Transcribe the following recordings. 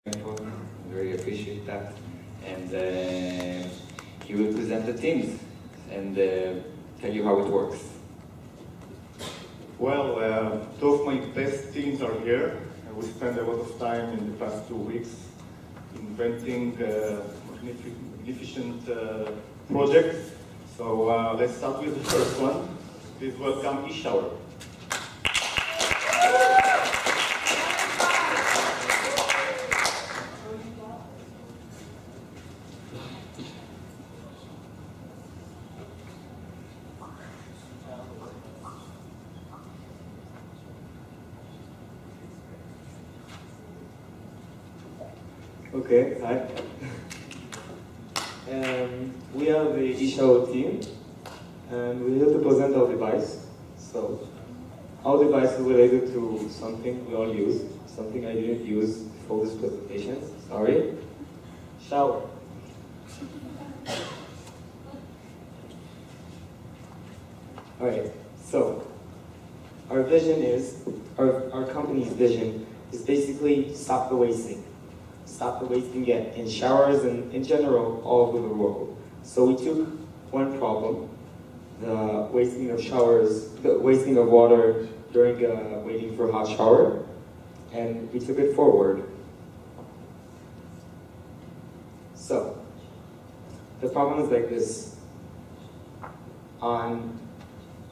info. Very appreciate that. And he will present the teams and tell you how it works. Well, two of my best teams are here. We spent a lot of time in the past 2 weeks inventing magnificent projects. So let's start with the first one. Please welcome eShower. Okay, hi. We are the eShower team, and we're here to present our device. So, our device is related to something we all use, something I didn't use for this presentation, sorry. Shower. Alright, so, our vision is, our company's vision is basically stop the wasting. Stop the wasting in showers and in general all over the world. So we took one problem, the wasting of showers, the wasting of water during waiting for a hot shower, and we took it forward. So the problem is like this. On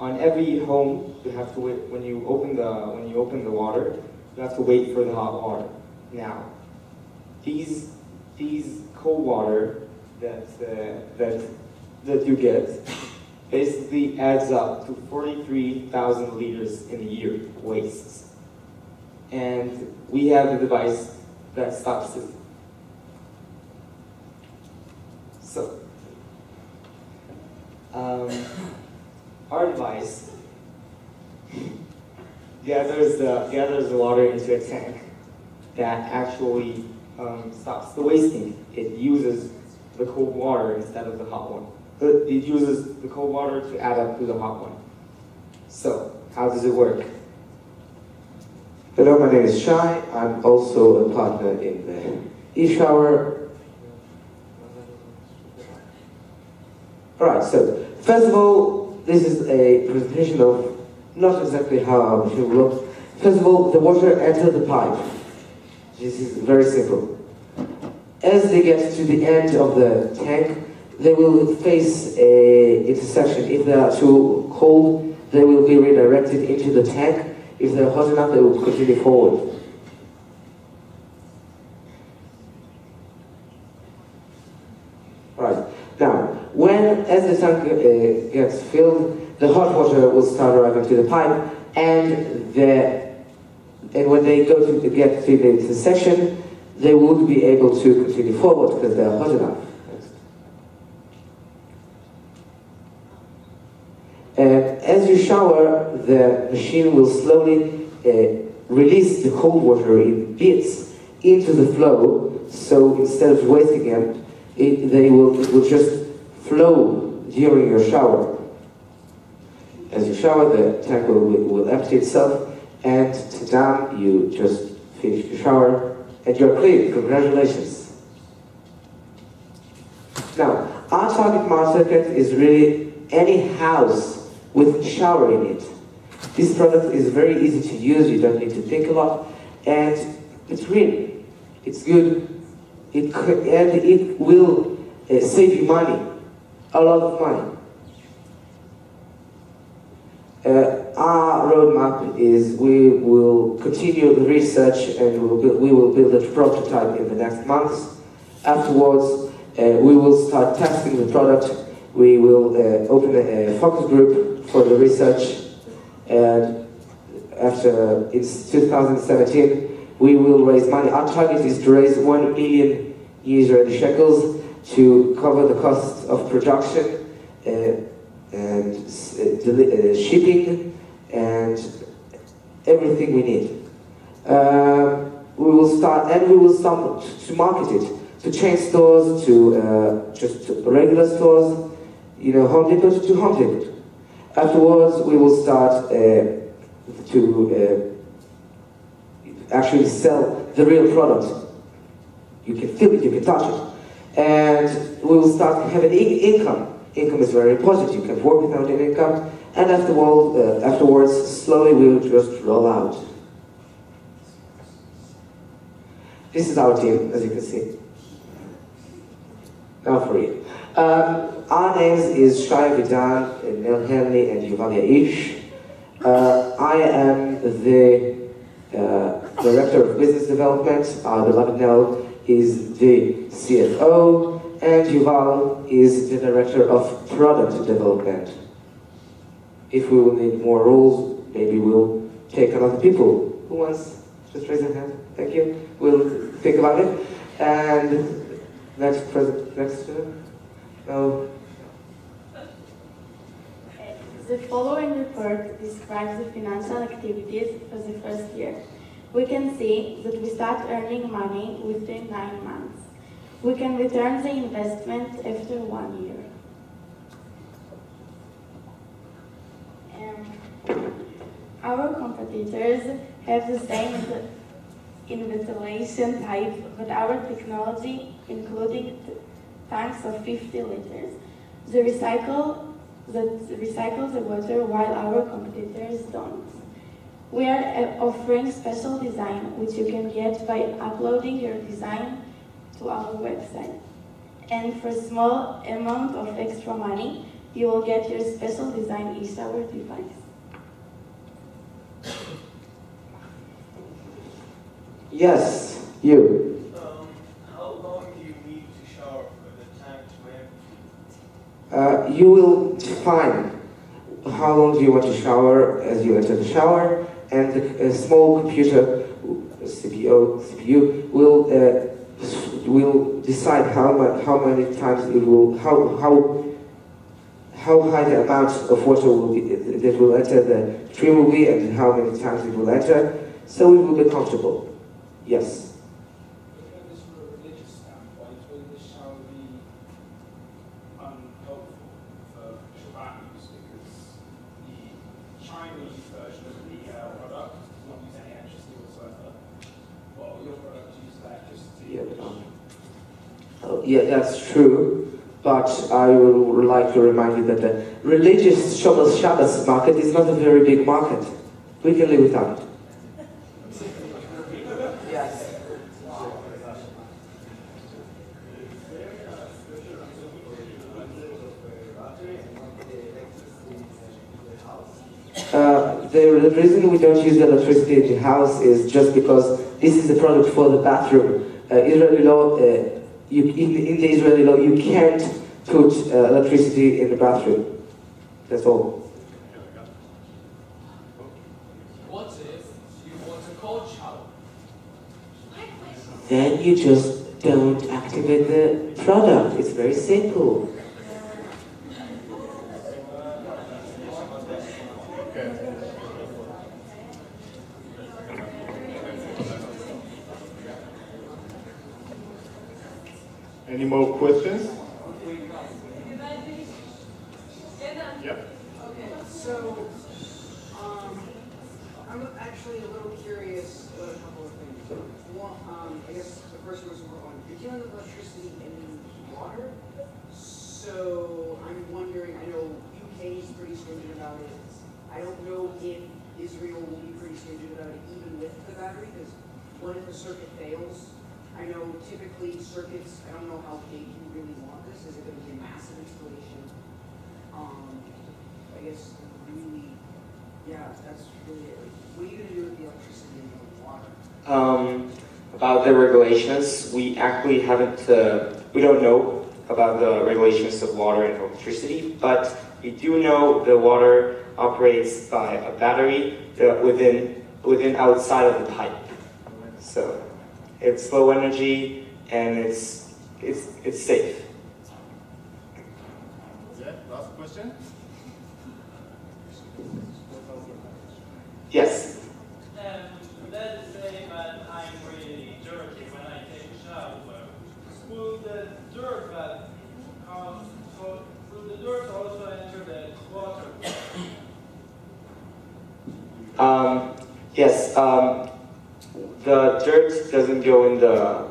every home, you have to wait when you open the water. You have to wait for the hot water. Now, these cold water that you get basically adds up to 43,000 liters in a year wastes, and we have a device that stops it. So, our device gathers the water into a tank that actually stops the wasting. It uses the cold water instead of the hot one. It uses the cold water to add up to the hot one. So, how does it work? Hello, my name is Shai. I'm also a partner in the eShower. Alright, so first of all, this is a presentation of not exactly how our machine works. First of all, the water enters the pipe. This is very simple. As they get to the end of the tank, they will face a intersection. If they are too cold, they will be redirected into the tank. If they're hot enough, they will continue forward. Right. Now, as the tank gets filled, the hot water will start arriving to the pipe, and when they go to get to the intersection, they would be able to continue forward because they are hot enough. As you shower, the machine will slowly release the cold water in bits into the flow, so instead of wasting it will just flow during your shower. As you shower, the tank will empty itself, and ta-da, you just finished your shower, and you're clean. Congratulations. Now, our target market is really any house with shower in it. This product is very easy to use, you don't need to think a lot, and it's green. It's good, and it will save you money, a lot of money. Our roadmap is we will continue the research and we will build a prototype in the next months. Afterwards, we will start testing the product. We will open a focus group for the research, and after it's 2017, we will raise money. Our target is to raise 1 million Israeli shekels to cover the costs of production and shipping and everything we need. We will start to market it to chain stores, to just regular stores, Home Depot to Home Depot. Afterwards, we will start to actually sell the real product. You can feel it, you can touch it. And we will start having income. Income is very important. You can work without an income. And afterwards, slowly we will just roll out. This is our team, as you can see. Now for real. Our names is Shai Vidan, Nel Henley, and Yuvalia Ish. I am the Director of Business Development. Our beloved Nel is the CFO, and Yuval is the Director of Product Development. If we will need more roles, maybe we'll take on other people. Who wants? Just raise your hand. Thank you. We'll think about it. And next student. No. The following report describes the financial activities for the first year. We can see that we start earning money within 9 months. We can return the investment after 1 year. Our competitors have the same ventilation type, but our technology, including tanks of 50 liters, that recycle the water while our competitors don't. We are offering special design, which you can get by uploading your design to our website. And for a small amount of extra money, you will get your special design e-shower device. Yes, you. How long do you need to shower for the tank to empty? You will define how long do you want to shower as you enter the shower, and the small computer, CPU will decide how many times it will, how high the amount of water will be, that will enter the tree will be, and how many times it will enter, so it will be comfortable. Yes. Looking at this from a religious standpoint, will this shower be unhelpful for Shabbat use? Because the Chinese version of the product does not use any electricity whatsoever. Well, your product uses electricity. Yeah, that's true. But I would like to remind you that the religious Shabbos market is not a very big market. We can live without it. Yes. The reason we don't use electricity in the house is just because this is a product for the bathroom. Israeli law, in the Israeli law, you can't put electricity in the bathroom. That's all. What if you want a cold shower? Then you just don't activate the product. It's very simple. Any more questions? Yeah. Okay, so I'm actually a little curious about a couple of things. One, I guess the first one was more on, you're dealing with electricity and water, so I'm wondering, I know UK is pretty stringent about it. I don't know if Israel will be pretty stringent about it even with the battery, because what if the circuit fails? I know typically circuits, I don't know how big you really want this. Is it going to be a massive installation? I guess really, yeah, that's really it. What are you going to do with the electricity and the water? About the regulations, we actually haven't, we don't know about the regulations of water and electricity, but we do know the water operates by a battery within outside of the pipe. So it's low energy and it's safe. Yeah, last question? Yes. Let's say that I'm really dirty when I take a shower. Will the dirt that comes, will the dirt also enter the water? Yes. The dirt doesn't go in the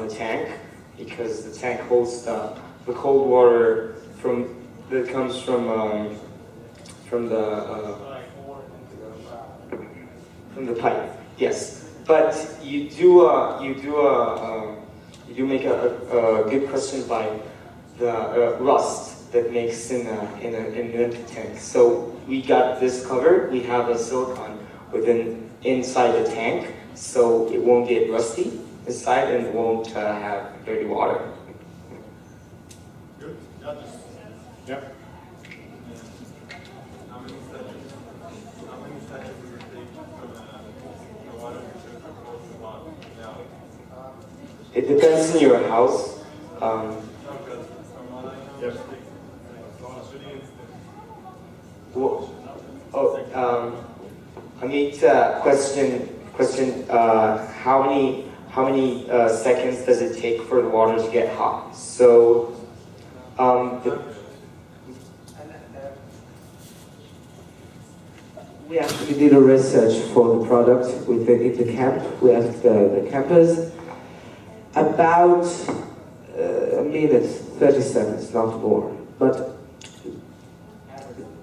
the tank, because the tank holds the cold water that comes from the pipe. Yes, but you do make a good question by the rust that makes in an empty tank. So we got this covered. We have a silicone inside the tank, so it won't get rusty inside and won't have dirty water. Good. Yeah. How many seconds does it take from the water to close the bottle? Now, It depends on your house. because from what I know, Yes. it takes pretty instant. Amit, question. How many seconds does it take for the water to get hot? So, we actually did a research for the product in the camp. We asked the campers about a minute, 30 seconds, not more. But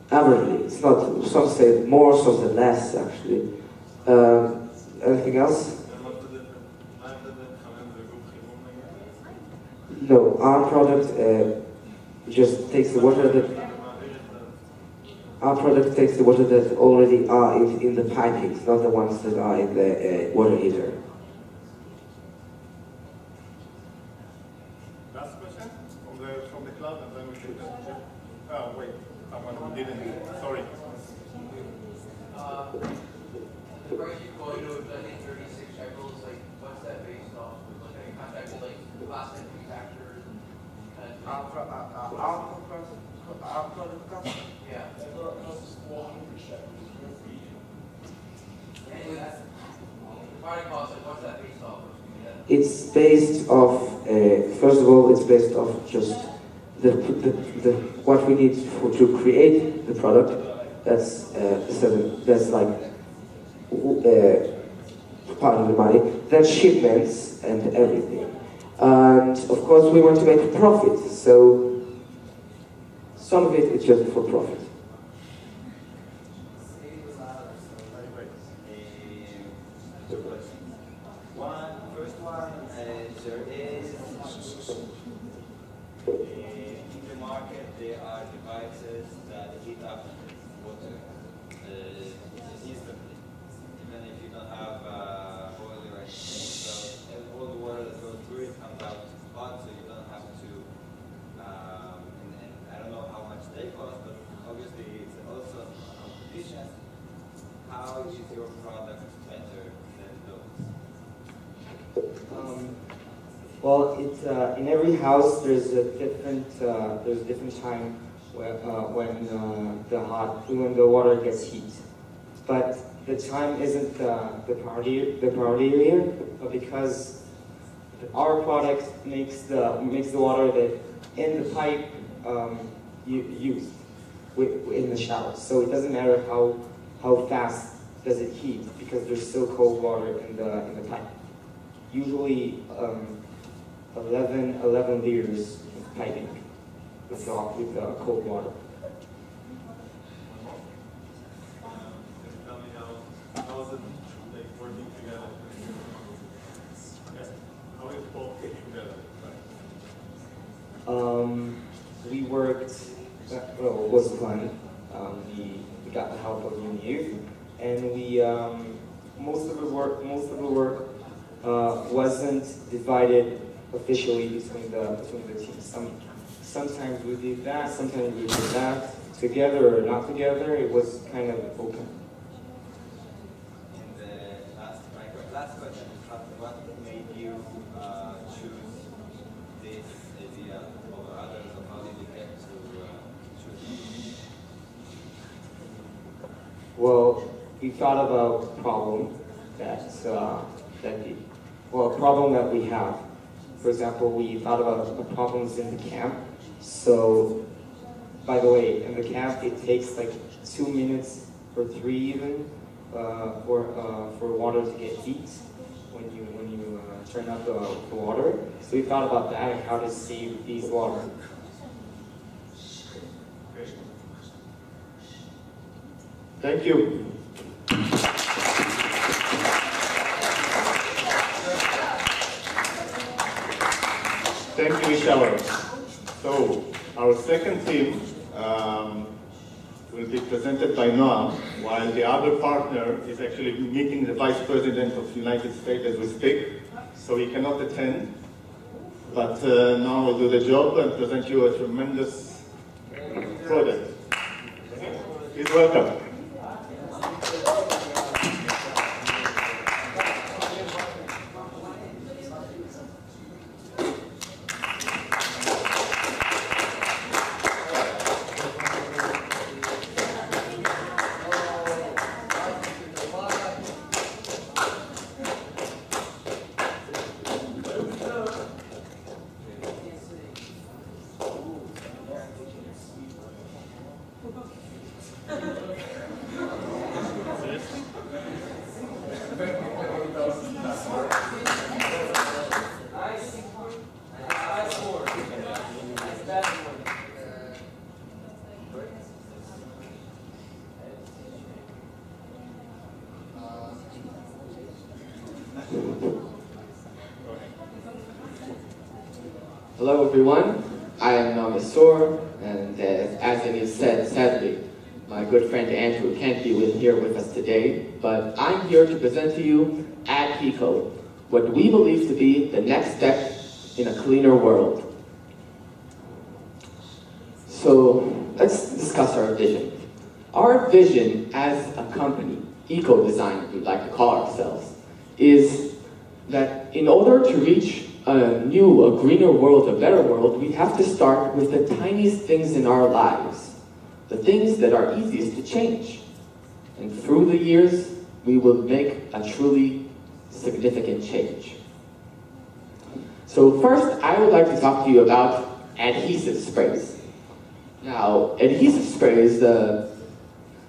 averagely, it's not, some say more, some say less actually. Anything else? No, our product just takes the water that already are in the pipings, not the ones that are in the water heater. Last question from the club, and then we can. Oh wait, someone who didn't. Sorry. The price you quoted was, I think, 36 shekels. Like, what's that based off? Like, are you contracted like plastic manufacturers and Our product cost? yeah. That costs 400 shekels per feet. Anyway, that's the product cost. Like, what's that based off of? It's based off, first of all, it's based off just what we need to create the product. That's like part of the money. Then shipments and everything. And of course, we want to make a profit. So some of it is just for profit. Two questions. First one, there is in the market there are devices that heat up water instantly, even if you don't have boiler or anything. So all the water that goes through it comes out hot, so you don't have to. And I don't know how much they cost, but obviously it's also a competition. How is your product better than those? Well, in every house there's a different time when the water gets heat. But the time isn't the priority here, but because our product makes the water that in the pipe used in the shower. So it doesn't matter how fast does it heat, because there's still cold water in the pipe. Usually 11 liters of piping with cold water. Tell me how is it like working together? How is both working together? We worked. Well, it was fun. We got the help of Univ, and we most of the work wasn't divided officially between the teams. Sometimes we did that, sometimes we did that together or not together. It was kind of open. And my last question is what made you choose this idea over others, or how did you get to choose it? Well, we thought about a problem a problem that we have. For example, we thought about the problems in the camp. So, by the way, in the camp it takes like 2 minutes or 3 even for water to get heat when you turn up the water. So we thought about that and how to save these water. Thank you. Thank you, Ishawar. So, our second team will be presented by Noam, while the other partner is actually meeting the Vice President of the United States as we speak, so he cannot attend. But Noam will do the job and present you a tremendous product. Please welcome. Hello everyone, I am Noam Asor, and as Anil said, sadly, my good friend Andrew can't be here with us today, but I'm here to present to you AdHeco, what we believe to be the next step in a cleaner world. So let's discuss our vision. Our vision as a company, eco-design we'd like to call ourselves, is that in order to reach a greener world, a better world, we have to start with the tiniest things in our lives, the things that are easiest to change. And through the years, we will make a truly significant change. So first, I would like to talk to you about adhesive sprays. Now, adhesive sprays,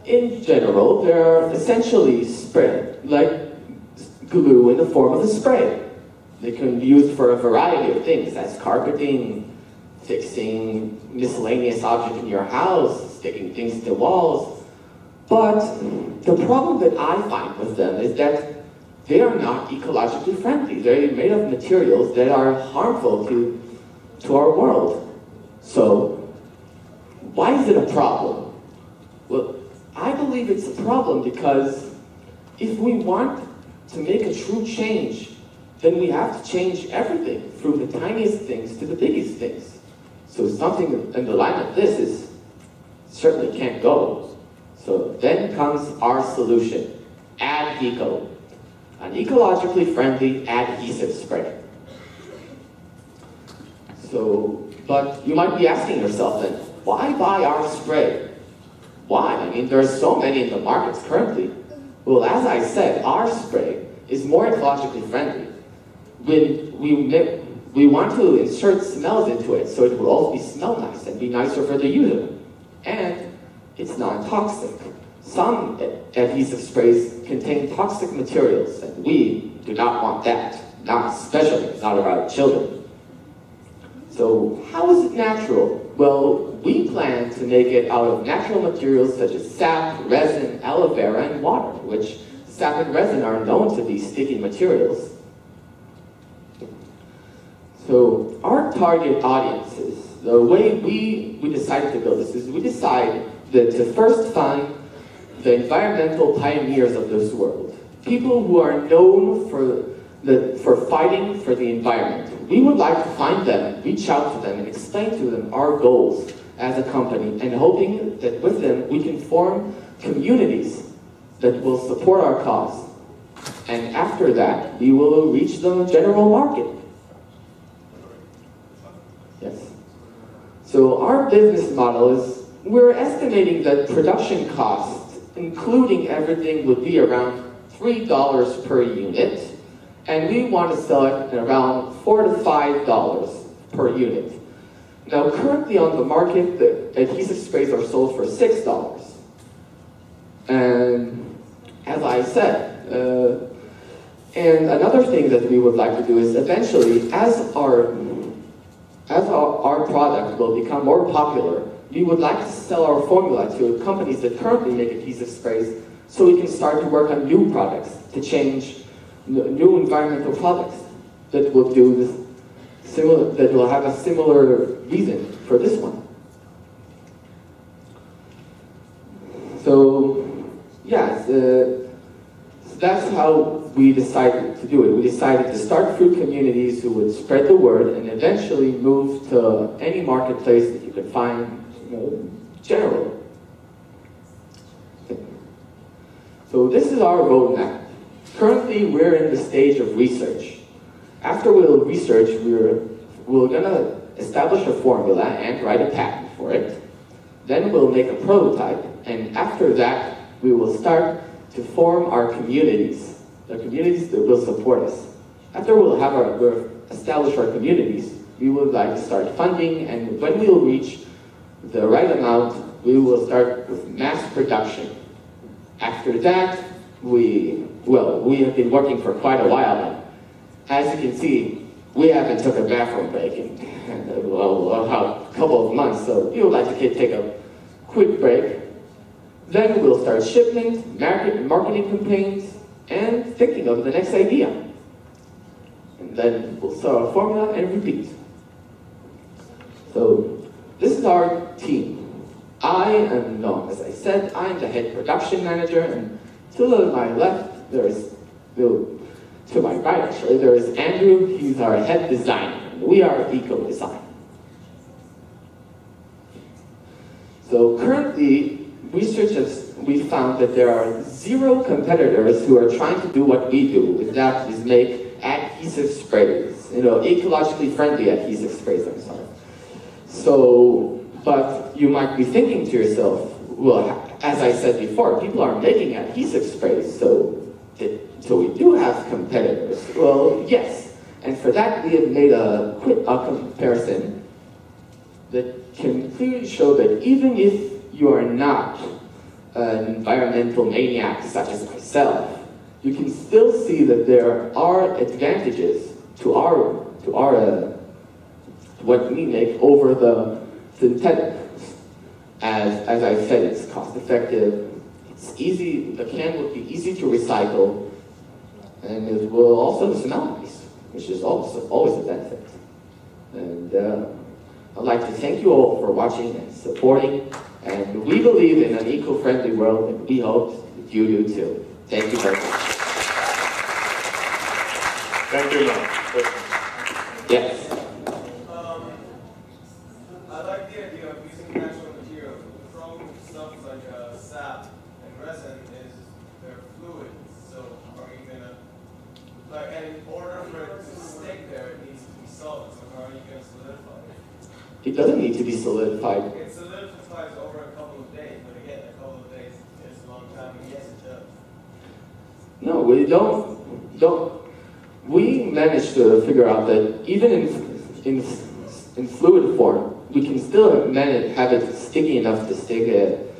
in general, they're essentially spray, like glue in the form of a spray. They can be used for a variety of things, as carpeting, fixing miscellaneous objects in your house, sticking things to walls. But the problem that I find with them is that they are not ecologically friendly. They're made of materials that are harmful to our world. So, why is it a problem? Well, I believe it's a problem because if we want to make a true change, then we have to change everything, from the tiniest things to the biggest things. So something in the line of this certainly can't go. So then comes our solution, AdHeco, an ecologically friendly adhesive spray. So, but you might be asking yourself then, why buy our spray? Why? I mean, there are so many in the markets currently. Well, as I said, our spray is more ecologically friendly. When we want to insert smells into it, so it will also smell nice and be nicer for the user. And it's non-toxic. Some adhesive sprays contain toxic materials, and we do not want that, especially not around children. So how is it natural? Well, we plan to make it out of natural materials such as sap, resin, aloe vera, and water, which sap and resin are known to be sticky materials. So our target audiences, the way we decided to build this is we decided that to first find the environmental pioneers of this world, people who are known for fighting for the environment. We would like to find them, reach out to them, and explain to them our goals as a company, and hoping that with them we can form communities that will support our cause. And after that, we will reach the general market. Yes. So our business model is, we're estimating that production costs, including everything, would be around $3 per unit, and we want to sell it at around $4 to $5 per unit. Now, currently on the market, the adhesive sprays are sold for $6. And as I said, And another thing that we would like to do is eventually, as our product will become more popular, we would like to sell our formula to companies that currently make adhesive sprays so we can start to work on new products to change new environmental products that will do this similar, that will have a similar reason for this one. So, yeah, so that's how we decided to do it. We decided to start fruit communities who would spread the word and eventually move to any marketplace that you could find, generally. So this is our roadmap. Currently, we're in the stage of research. After we'll research, we're gonna establish a formula and write a patent for it. Then we'll make a prototype, and after that, we will start to form our communities, the communities that will support us. After we'll establish our communities, we would like to start funding, and when we'll reach the right amount, we will start with mass production. After that, we have been working for quite a while now. As you can see, we haven't took a bathroom break in a couple of months, so we would like to take a quick break. Then we'll start shipment, marketing campaigns, and thinking of the next idea. And then we'll start a formula and repeat. So this is our team. As I said, I'm the head production manager, and to my left, to my right actually, there is Andrew. He's our head designer. We are eco-design. So currently, we found that there are 0 competitors who are trying to do what we do, and that is make adhesive sprays, ecologically friendly adhesive sprays, I'm sorry. So, but you might be thinking to yourself, well, as I said before, people are making adhesive sprays, so we do have competitors. Well, yes, and for that we have made a comparison that can clearly show that even if you are not an environmental maniac such as myself, you can still see that there are advantages to what we make over the synthetic. As I said, it's cost effective, it's easy, the can would be easy to recycle, and it will also smell nice, which is also always a benefit. And I'd like to thank you all for watching and supporting, and we believe in an eco-friendly world, and we hope that you do too. Thank you very much. Thank you, Mark. Yes. I like the idea of using natural materials. The problem with stuff like sap and resin is they're fluid. So are you gonna, and in order for it to stick there, it needs to be solid. So how are you gonna solidify it? It doesn't need to be solidified. It solidifies over a couple of days, but again, a couple of days is a long time, and yes, it does. No, we don't. We managed to figure out that even in fluid form, we can still have it sticky enough to stick it.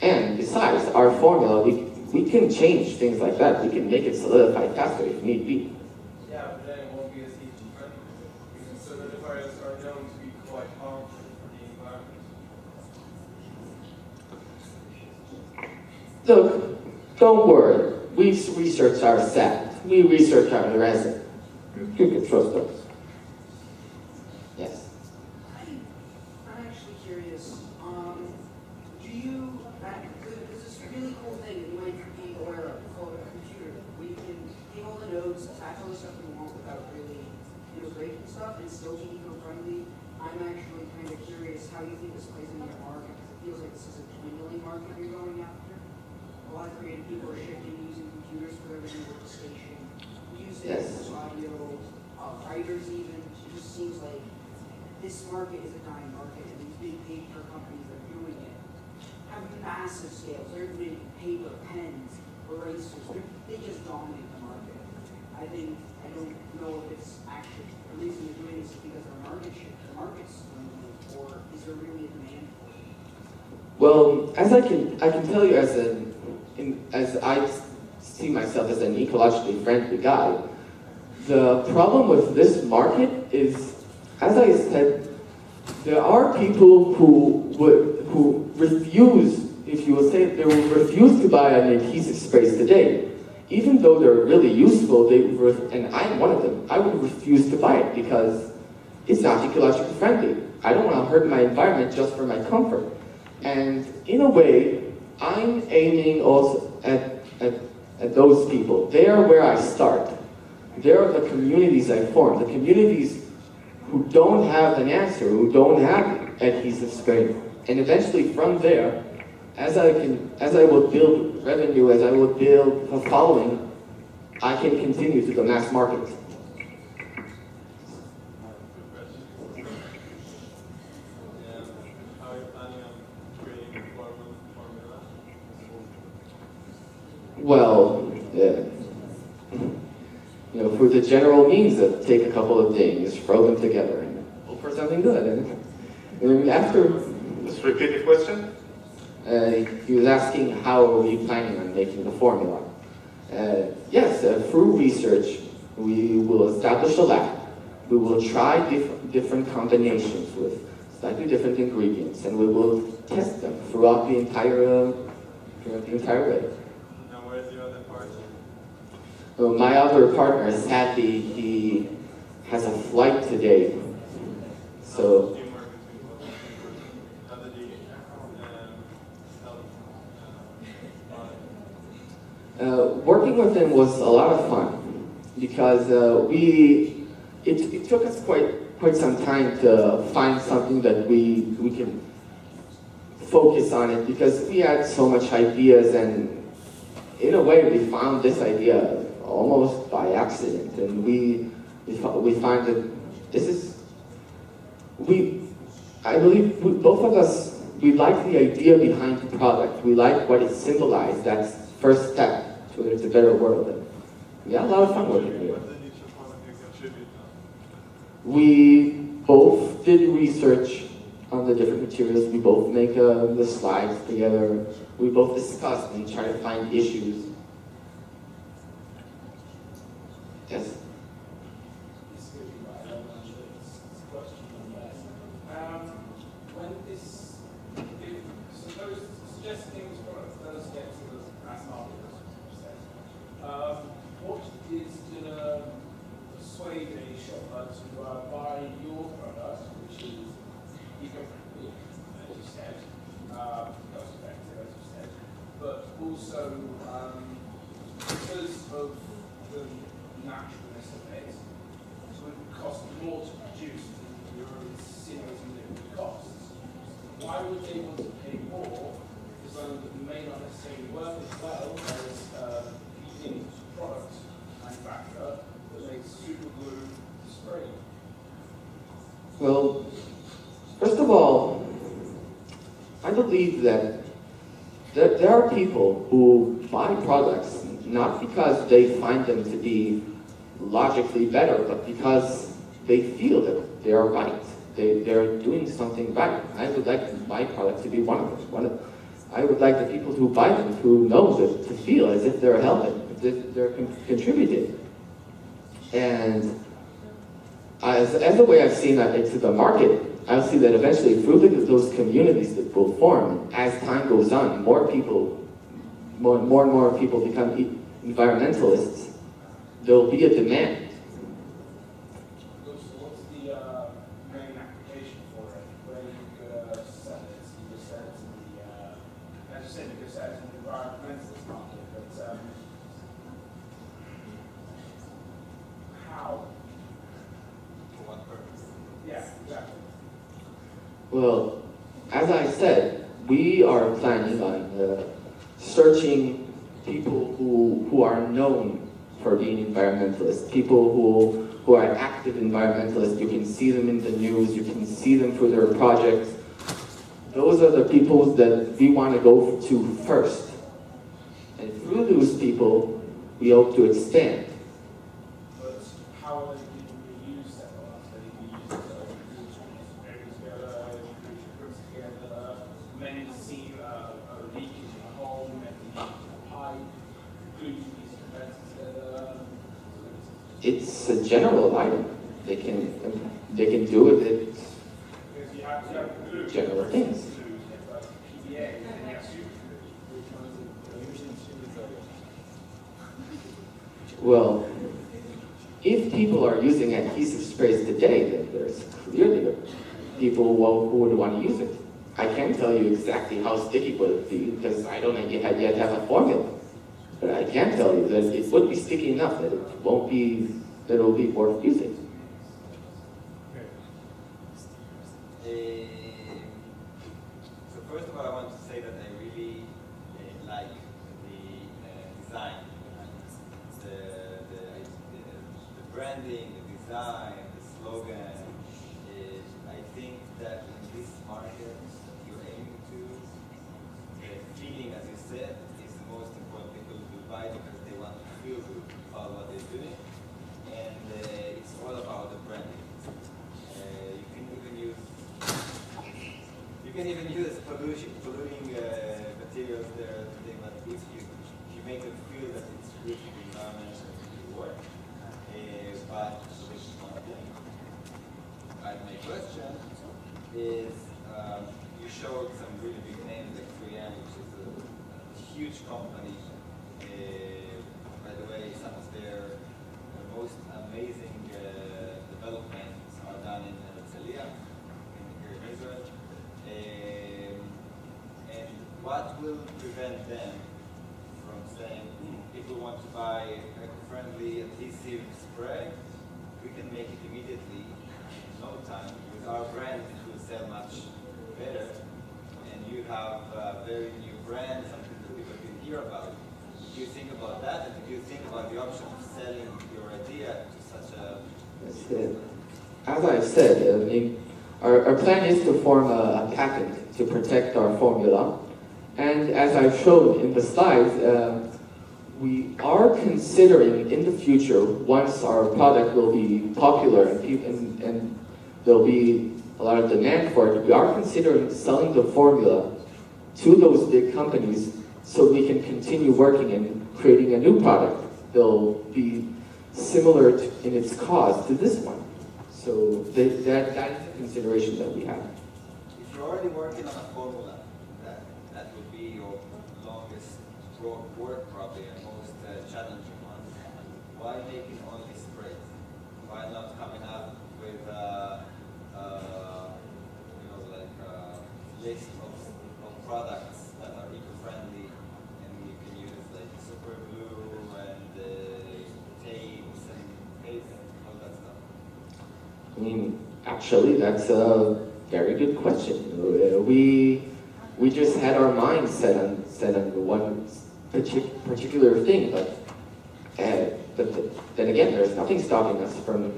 And besides, our formula, we can change things like that. We can make it solidify faster if need be. Yeah, but then it won't be as eco-friendly. Because solidifiers are known to be quite harmful for the environment. Look, don't worry. We've researched our sap. We researched our resin. You can trust us. Yes. I'm actually curious. Do you? There's this really cool thing that you might be aware of called a computer. We can take all the nodes, attach all the stuff we want without really breaking stuff, and still be eco-friendly. I'm actually kind of curious how you think this plays into your market, because it feels like this is a dwindling market you're going after. A lot of creative people are shifting using computers for everything, workstation, music, Yes. audio, writers even. It just seems like this market is a dying market, and these big paper companies that are doing it have massive scales. They're doing paper, pens, erasers. They just dominate the market. I don't know if it's actually the reason they're doing this is because their market's dwindling, or is there really a demand for it? Well, as I can tell you, as I see myself as an ecologically friendly guy. The problem with this market is, as I said, there are people who refuse, if you will say, they will refuse to buy an adhesive sprays today. Even though they're really useful, and I'm one of them, I would refuse to buy it because it's not ecologically friendly. I don't want to hurt my environment just for my comfort. And in a way, I'm aiming also at those people. They are where I start. They are the communities I form, the communities who don't have an answer, who don't have adhesive spray. And eventually from there, as I will build revenue, as I will build a following, I can continue to the mass market. Well, for the general means of take a couple of things, throw them together, and hope for something good. And after... Just repeat the question. He was asking how are we planning on making the formula. Yes, through research, we will establish a lab. We will try different combinations with slightly different ingredients, and we will test them throughout the entire way. Now, where's your other partner? My other partner, sadly, he has a flight today, so. Working with him was a lot of fun because it took us quite some time to find something that we can focus on it because we had so much ideas, and in a way we found this idea almost by accident, and we find that this is I believe both of us, we like the idea behind the product. We like what it symbolized. That's first step towards a better world. And we had a lot of fun working here. We both did research on the different materials. We both make the slides together. We both discussed and try to find issues. Yes? What is going to persuade a shopper to buy your product, which is eco-friendly, as you said, cost-effective, as you said, but also because of the naturalness of it, it would cost more to produce than you're insinuating that it would cost. Why would they want to pay more for something that may not necessarily work as well as product manufacturer that makes super glue spray? Well, first of all, I believe that there are people who buy products not because they find them to be logically better, but because they feel that they are right. They're doing something right. I would like my product to be one of them. I would like the people who buy them to know that, to feel as if they're helping, as if they're contributing. And as a way I've seen that into the market, I'll see that eventually through those communities that will form, as time goes on, more and more people become environmentalists, there will be a demand. What's the main application for it? Where you could sell it? You just said it's in the, as you said, you could sell it in the environmentalist market, but how? For what purpose? Yeah, exactly. Well, as I said, we are planning on searching people who are known for being environmentalists, people who are active environmentalists. You can see them in the news, you can see them through their projects. Those are the people that we want to go to first. And through those people, we hope to expand. But how are they people who use that product? They use together, groups together, men see a leakage in a hole, men leak in a pipe, glue these it's a general item. They can do with it Because you have to glue general things. to PVA, and yes, Well, if people are using adhesive sprays today, then there's clearly people who would want to use it. I can't tell you exactly how sticky would it be because I don't yet have a formula. But I can tell you that it would be sticky enough that it will be worth using. So first of all, I want to say that I really like the design, the branding, the design, the slogan. I think that in this market you're aiming to, the feeling, as you said, is the most important. People will buy because they want to feel good about what they're doing, and it's all about the branding. You can even use polluting materials there today, but if you make them feel that it's good for the environment and the work. But this is one thing. But my question is, you showed some really big names like 3M, which is a huge company. By the way, some of their most amazing developments are done in Herzliya, here in Israel. And what will prevent them from saying, people want to buy eco-friendly adhesive spray, we can make it immediately, in no time. With our brand, it will sell much better. And you have a very new brand, something that people can hear about. Do you think about that? And do you think about the option of selling your idea to such a... As I've said, our plan is to form a patent to protect our formula. And as I've shown in the slides, we are considering in the future, once our product will be popular and there'll be a lot of demand for it, we are considering selling the formula to those big companies so we can continue working and creating a new product. They'll be similar in its cost to this one. So that is the consideration that we have. If you're already working on a formula, that would be your longest work probably and most challenging one. Why making only sprays? Why not coming up with list of products that are eco-friendly and you can use like super glue and tapes and paste and all that stuff? I mean, actually, that's a very good question. We just had our minds set on one particular thing, but then again, there's nothing stopping us from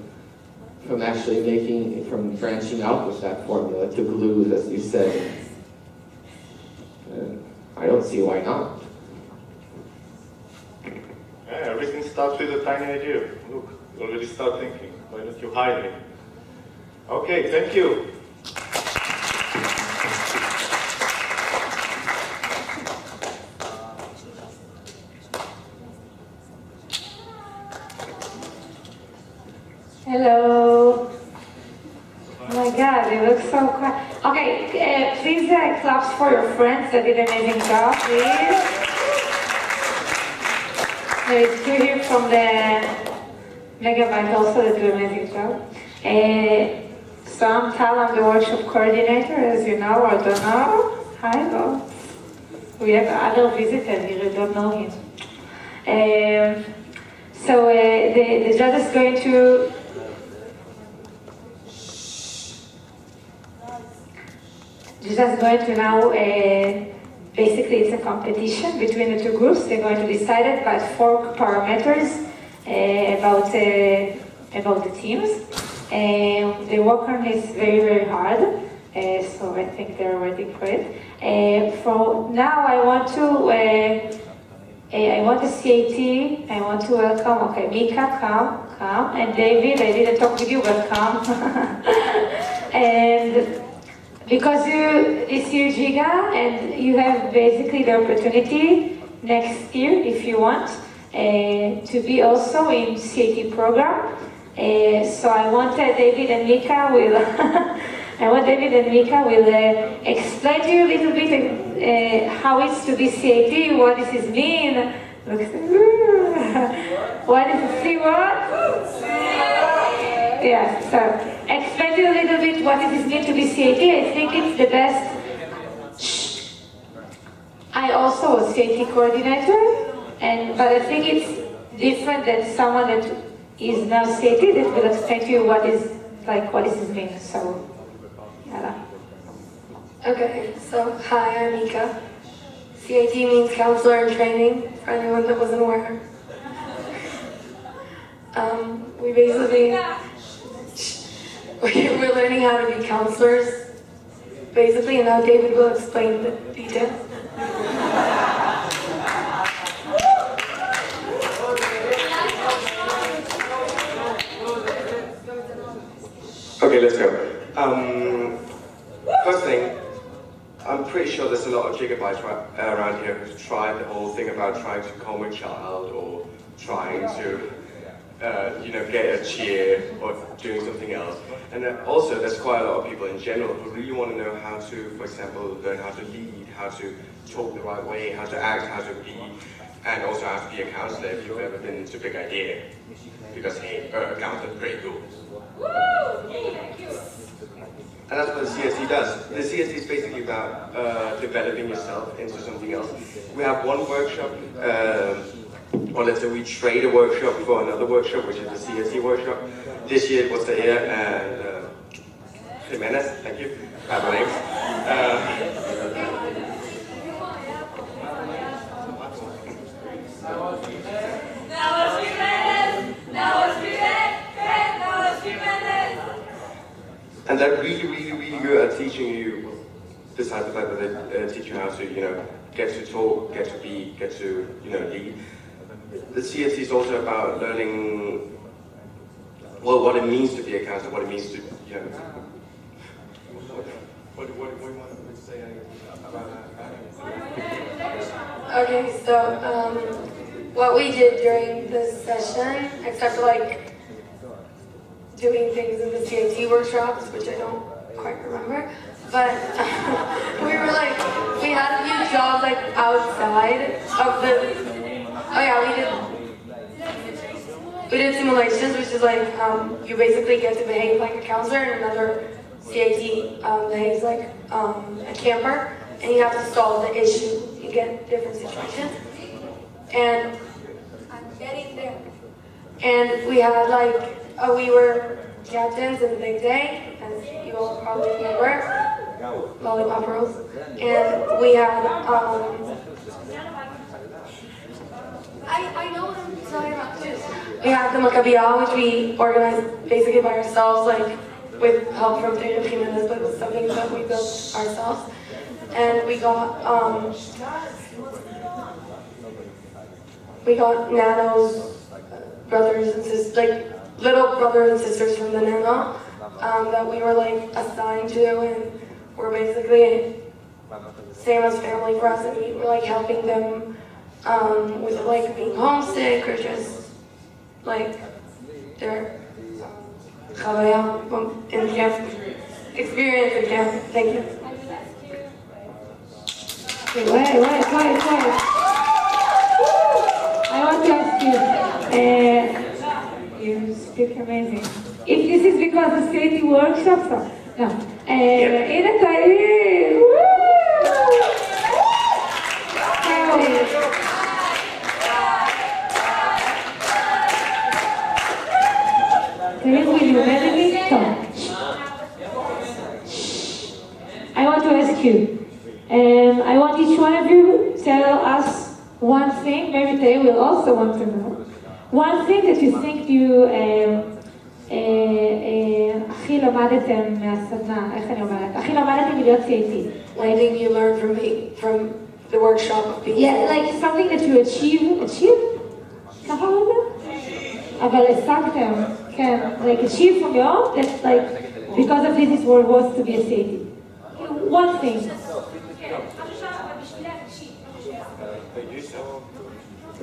branching out with that formula to glues, as you said. I don't see why not. Yeah, everything starts with a tiny idea. Look, you already start thinking. Why don't you hire me? Okay, thank you. Hello. Oh my God, they look so quiet. Okay, please claps for your friends that did an amazing job, please. There's two here from the Megabyte also that do an amazing job. So I'm Tal, I'm the workshop coordinator, as you know or don't know. Hi, Bob. We have other visitors here, you don't know him. So the judge is going to now, basically it's a competition between the two groups. They're going to decide it by 4 parameters about the teams. The work on is very, very hard, so I think they're waiting for it. For now, I want the CAT, I want to welcome, okay, Mika, come, and David, I didn't talk with you, but come. And because this year Giga, and you have basically the opportunity next year, if you want, to be also in CAT program. So I want David and Mika will explain to you a little bit how it's to be CAT, what does it mean. What is it? See what? Yeah, so explain to you a little bit what does it mean to be CAT. I think it's the best. I also was CAT coordinator, but I think it's different than someone that is now CAT that will explain to you what does it mean. So, yeah. Okay, so hi, I'm Mika. CAT means counselor in training, for anyone that wasn't aware. We basically, we're learning how to be counselors, basically, and now David will explain the details. Okay, let's go. First thing, I'm pretty sure there's a lot of gigabytes around here who've tried the whole thing about trying to comb a child or trying to, get a cheer or doing something else. And also, there's quite a lot of people in general who really want to know how to, for example, learn how to lead, how to talk the right way, how to act, how to be, and also how to be a counselor if you've ever been to Big Idea. Because, hey, a counselor's pretty cool. And that's what the CSC does. The CSC is basically about developing yourself into something else. We have one workshop, or let's say we trade a workshop for another workshop, which is the CSC workshop. This year it was the Air and Jimenez, thank you, I have my names. And they're really, really, really good at teaching you, besides the fact that they teach you how to, get to talk, get to be, get to, lead. The CSC is also about learning, well, what it means to be a counselor, what it means to, what do you want to say about that? Okay, so what we did during this session, except for doing things in the CAT workshops, which I don't quite remember, but we had a few jobs outside of the, we did simulations, which is you basically get to behave like a counselor and another CAT behaves like a camper, and you have to solve the issue. You get different situations, and I'm getting there. And we had we were captains in the big day, as you all probably remember, Lollipop Rose, and we had I know what I'm talking about too. We had the Maccabiah, which we organized basically by ourselves, with help from David Jimenez, but it was something that we built ourselves. And we got Nano's brothers and sisters, little brothers and sisters from the Nano that we were assigned to, and we're basically same as family for us, and we were helping them with being homesick or just their chavaya in camp, experience in camp. Thank you. Okay, wait. I want to ask you, you speak amazing. If this is because the CAT workshops, or no. הנה תאיר! Tell will you marry me? Stop. I want to ask you. I want each one of you to tell us one thing. Maybe they will also want to know. One thing that you think you הכי למדתם מהסדנה, איך אני אומרת? הכי למדתם מלהיות CAT. One thing you learned from the workshop of being something that you achieve? ככה אומרים? אבל השגתם, כן, achieve from your own, that because of this world was to be a CAT. One thing.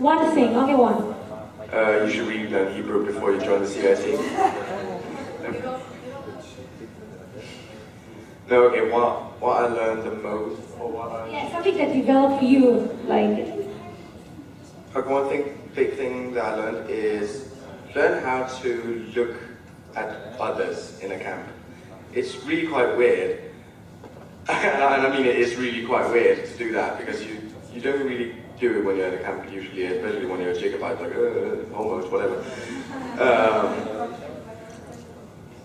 One thing, only one. You should really learn Hebrew before you join the CIT. No, okay, what I learned the most, or what I... Yeah, something that developed you, like... Okay, one big thing that I learned is learn how to look at others in a camp. It's really quite weird. And I mean, it is really quite weird to do that because you don't really do it when you're in a camp usually, especially when you're a gigabyte, like, almost, whatever.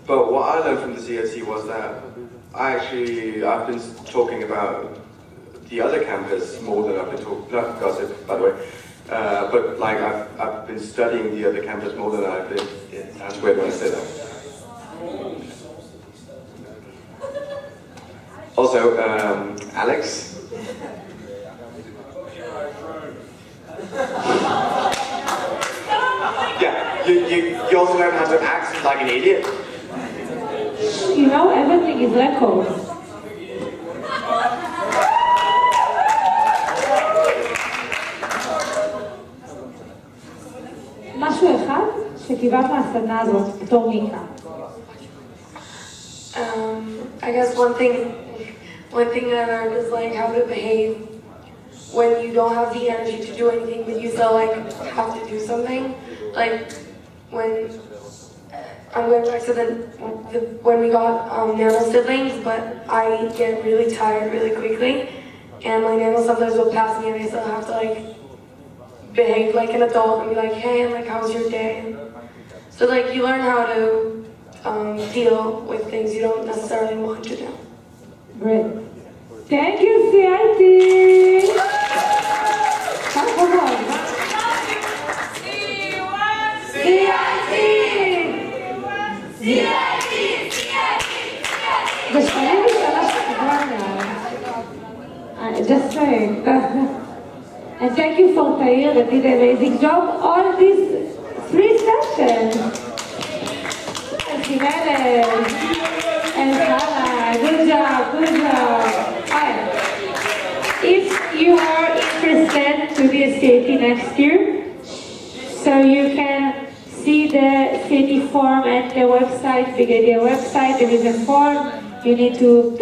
But what I learned from the CIT was that I've been talking about the other campus more than I've been talking, not gossip, by the way, but like I've been studying the other campus more than I've been, it sounds weird when I say that. Also, Alex. Yeah, you also learn how to act like an idiot. You know, everything is recorded. משהו אחד שקיבלת מהסדנה הזאת, בתור מיקה. I guess one thing I learned is like how to behave when you don't have the energy to do anything, but you feel like you have to do something. Like when I'm going back to when we got nano siblings, but I get really tired really quickly, and my nano sometimes will pass me, and I still have to like behave like an adult and be like, hey, like, how's your day? So like you learn how to deal with things you don't necessarily want to do. Great. Thank you, CIT! Come on. The Spanish just saying. And thank you for Tahir that did an amazing job all these 3 sessions. And Jimenez and Sarah, good job. Alright. If you are interested to be a CIT next year, so you can see the CIT form at the website, Big Idea website. There is a form. You need to